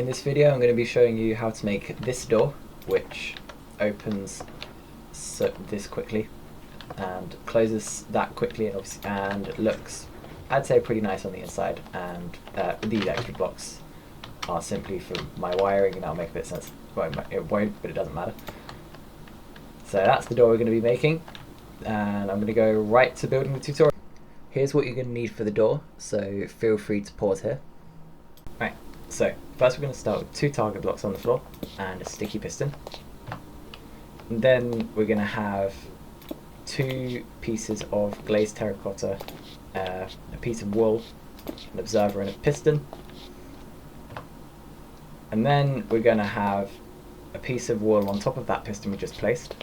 In this video I'm going to be showing you how to make this door, which opens this quickly and closes that quickly, and looks, I'd say, pretty nice on the inside. And these extra blocks are simply for my wiring, and that'll make a bit of sense. Well, it won't, but it doesn't matter. So that's the door we're going to be making, and I'm going to go right to building the tutorial. Here's what you're going to need for the door, so feel free to pause here. Right, so first we're going to start with 2 target blocks on the floor and a sticky piston. And then we're going to have 2 pieces of glazed terracotta, a piece of wool, an observer and a piston. And then we're going to have a piece of wool on top of that piston we just placed,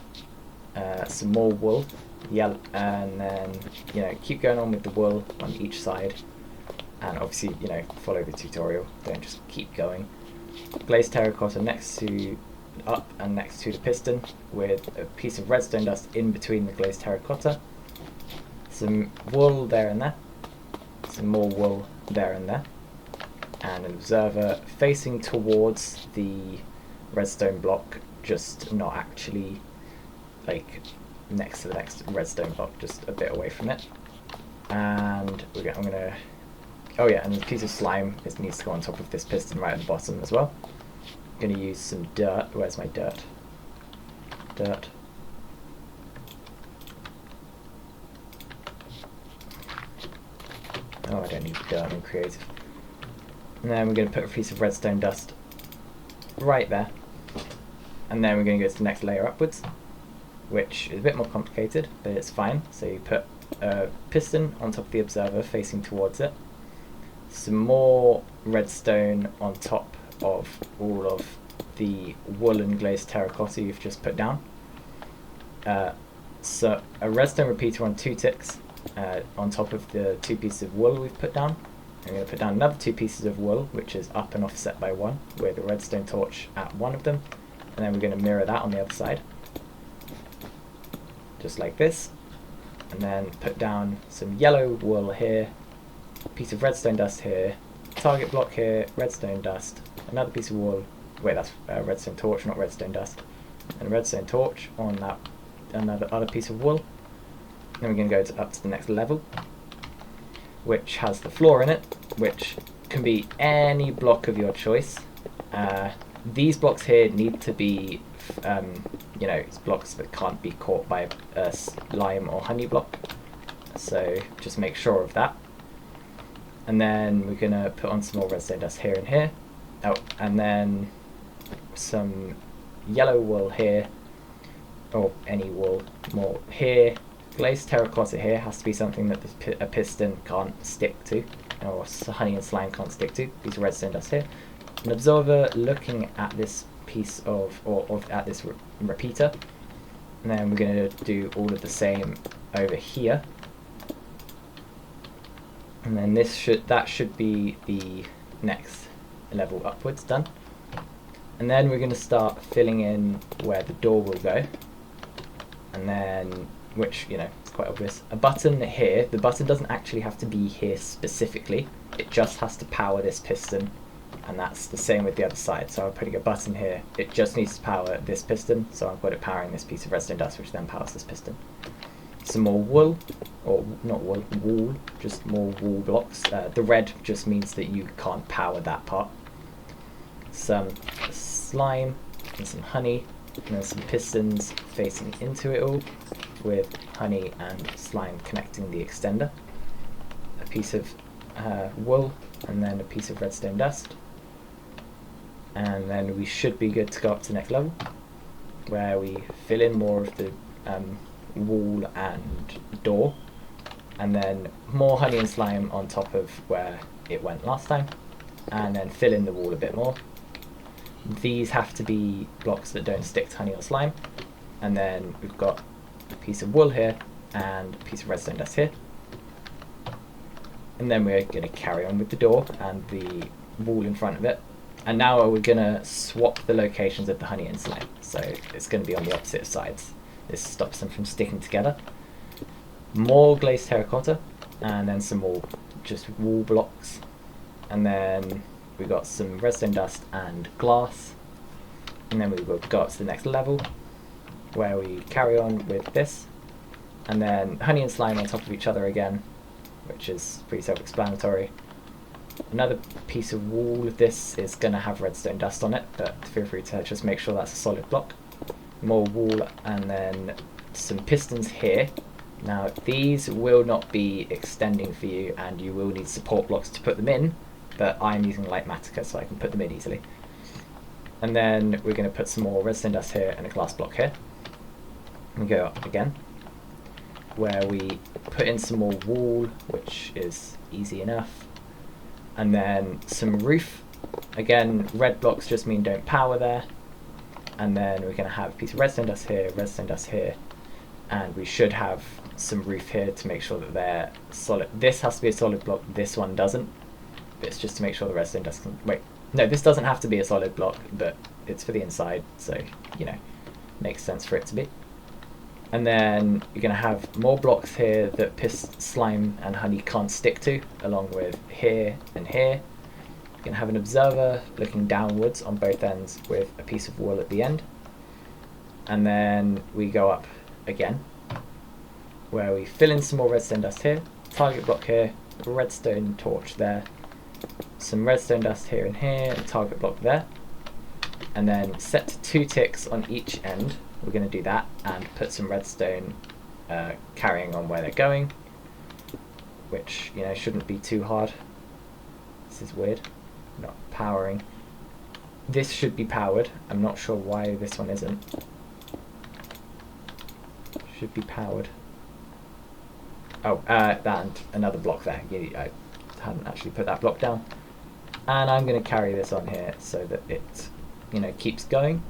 some more wool, and then keep going on with the wool on each side, and obviously follow the tutorial, don't just keep going. Glazed terracotta up and next to the piston, with a piece of redstone dust in between the glazed terracotta, some wool there and there, some more wool there and there, and an observer facing towards the redstone block, just not actually like next to the next redstone block, just a bit away from it. And and a piece of slime needs to go on top of this piston right at the bottom as well. I'm going to use some dirt. Where's my dirt? Dirt. Oh, I don't need dirt, I'm creative. And then we're going to put a piece of redstone dust right there. And then we're going to go to the next layer upwards, which is a bit more complicated, but it's fine. So you put a piston on top of the observer facing towards it, some more redstone on top of all of the woolen glazed terracotta you've just put down. So a redstone repeater on 2 ticks on top of the 2 pieces of wool we've put down. I'm going to put down another 2 pieces of wool, which is up and offset by 1, with a redstone torch at one of them, and then we're going to mirror that on the other side, just like this. And then put down some yellow wool here, a piece of redstone dust here, target block here, redstone dust, another piece of wool, wait, that's redstone torch, not redstone dust, and a redstone torch on that other piece of wool. Then we're going to go up to the next level, which has the floor in it, which can be any block of your choice. These blocks here need to be it's blocks that can't be caught by a slime or honey block, so just make sure of that. And then we're going to put on some more redstone dust here and here. Oh, and then some yellow wool here, or any wool, more here. Glazed terracotta here has to be something that a piston can't stick to, or honey and slime can't stick to. Piece of redstone dust here. An observer looking at this piece at this repeater, and then we're going to do all of the same over here. And then that should be the next level upwards done. And then we're going to start filling in where the door will go, and then which it's quite obvious. A button here. The button doesn't actually have to be here specifically. It just has to power this piston, and that's the same with the other side. So I'm putting a button here. It just needs to power this piston, so I'll put it powering this piece of redstone dust, which then powers this piston. Some more wool, or not wool, wool, just more wool blocks. The red just means that you can't power that part. Some slime and some honey, and then some pistons facing into it all, with honey and slime connecting the extender. A piece of wool, and then a piece of redstone dust. And then we should be good to go up to the next level, where we fill in more of the wall and door, and then more honey and slime on top of where it went last time, and then fill in the wall a bit more. These have to be blocks that don't stick to honey or slime. And then we've got a piece of wool here and a piece of redstone dust here. And then we're going to carry on with the door and the wall in front of it. And now we're going to swap the locations of the honey and slime. So it's going to be on the opposite sides. This stops them from sticking together. More glazed terracotta, and then some more just wall blocks. And then we got some redstone dust and glass, and then we will go up to the next level where we carry on with this, and then honey and slime on top of each other again, which is pretty self-explanatory. Another piece of wall of this is going to have redstone dust on it, but feel free to just make sure that's a solid block. More wall, and then some pistons here. Now these will not be extending for you, and you will need support blocks to put them in, but I'm using light matica so I can put them in easily. And then we're going to put some more redstone dust here and a glass block here. We go up again, where we put in some more wall, which is easy enough. And then some roof. Again, red blocks just mean don't power there. And then we're going to have a piece of redstone dust here, and we should have some roof here to make sure that they're solid. This has to be a solid block, this one doesn't. But it's just to make sure the redstone dust can... Wait, no, this doesn't have to be a solid block, but it's for the inside, so, you know, makes sense for it to be. And then you're going to have more blocks here that slime and honey can't stick to, along with here and here. You're going to have an observer looking downwards on both ends with a piece of wall at the end. And then we go up again, where we fill in some more redstone dust here, target block here, redstone torch there, some redstone dust here and here, and target block there. And then set 2 ticks on each end. We're going to do that and put some redstone carrying on where they're going, which, you know, shouldn't be too hard. This is weird, not powering. This should be powered. I'm not sure why this one isn't. Should be powered. Oh, and another block there. I hadn't actually put that block down. And I'm going to carry this on here so that it, you know, keeps going.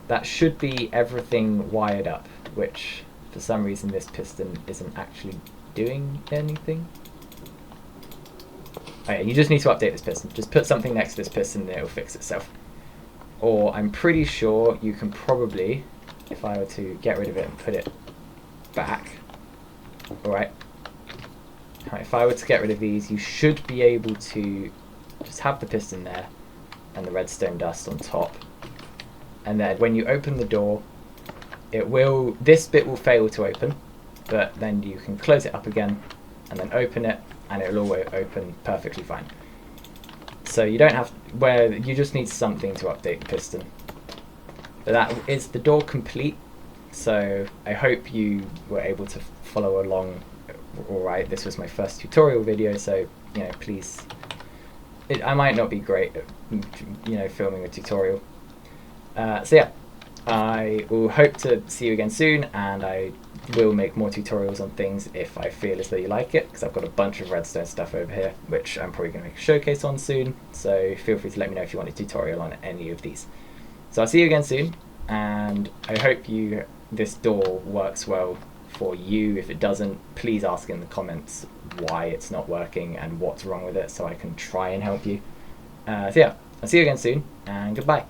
That should be everything wired up, which for some reason this piston isn't actually doing anything. Oh yeah, you just need to update this piston. Just put something next to this piston and it'll fix itself. Or I'm pretty sure you can probably, if I were to get rid of it and put it back, alright, if I were to get rid of these, you should be able to just have the piston there and the redstone dust on top. And then when you open the door, this bit will fail to open, but then you can close it up again and then open it, and it'll always open perfectly fine. So you don't have, you just need something to update the piston. But that is the door complete, so I hope you were able to follow along alright. This was my first tutorial video, so, you know, please, I might not be great at, you know, filming a tutorial. So yeah, I will hope to see you again soon, and I will make more tutorials on things if I feel as though you like it, because I've got a bunch of redstone stuff over here, which I'm probably going to make a showcase on soon, so feel free to let me know if you want a tutorial on any of these. So I'll see you again soon, and I hope this door works well for you. If it doesn't, please ask in the comments why it's not working and what's wrong with it, so I can try and help you. So yeah, I'll see you again soon, and goodbye.